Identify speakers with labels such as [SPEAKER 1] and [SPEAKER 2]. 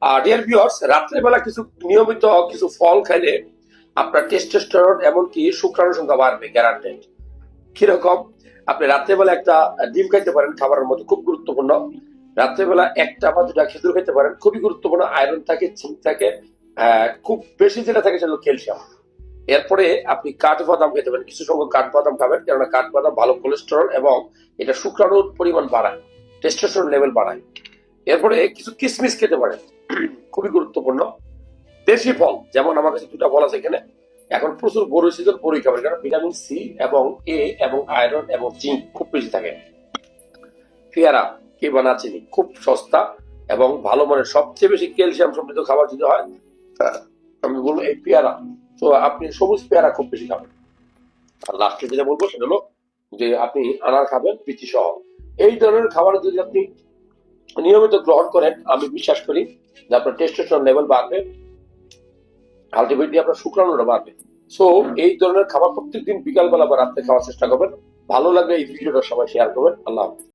[SPEAKER 1] আর dear viewers, রাত্রেবেলা কিছু নিয়মিত কিছু ফল খাইলে আপনার টেস্টোস্টেরন এমনকি শুক্রাণু সংখ্যা বাড়বে, গ্যারান্টেড। কিরকম? আপনি রাত্রেবেলা একটা ডিম খাইতে পারেন, খাবারের মধ্যে খুব গুরুত্বপূর্ণ। রাত্রেবেলা একটা বা দুটা খেজুর খেতে পারেন, খুবই গুরুত্বপূর্ণ। আয়রন থাকে, জিঙ্ক থাকে, খুব বেশি যেটা থাকে সেটা ক্যালসিয়াম। এরপরে আপনি কাঠবাদাম খেতে পারেন, কিছু সংখ্যক কাঠবাদাম খাবেন, কেননা কাঠবাদাম ভালো কোলেস্টেরল এবং এটা শুক্রাণুর পরিমাণ বাড়ায়, টেস্টোস্টেরন লেভেল বাড়ায়। এরপরে কিছু কিশমিশ খেতে পারেন, খুবই গুরুত্বপূর্ণ। দেশি ফল, যেমন আমার কাছে দুটা ফল আছে এখানে। এখন প্রচুর বড়ই সিজন, বড়ই খাবেন, কারণ ভিটামিন সি এবং এ এবং আয়রন এবং জিঙ্ক খুব বেশি থাকে। পেয়ারা কিংবা নাচিনি খুব সস্তা এবং ভালো মানের, সবচেয়ে বেশি ক্যালসিয়াম সমৃদ্ধ খাবার যদি হয় আমি বলবো এই পেয়ারা। তো আপনি সবুজ পেয়ারা খুব বেশি খাবেন। আর লাস্টে যেটা বলবো সেটা হলো যে আপনি আনার খাবেন বিচি সহ। এই ধরনের খাবার যদি আপনি নিয়মিত গ্রহণ করেন, আমি বিশ্বাস করি যে আপনার টেস্টোস্টেরন লেভেল বাড়বে, আলটিমেটলি আপনার শুক্রাণুটা বাড়বে। সো এই ধরনের খাবার প্রত্যেকদিন বিকালবেলা বা রাত্রে খাওয়ার চেষ্টা করবেন। ভালো লাগলে এই ভিডিওটা সবাই শেয়ার করবেন। আল্লাহ হাফেজ।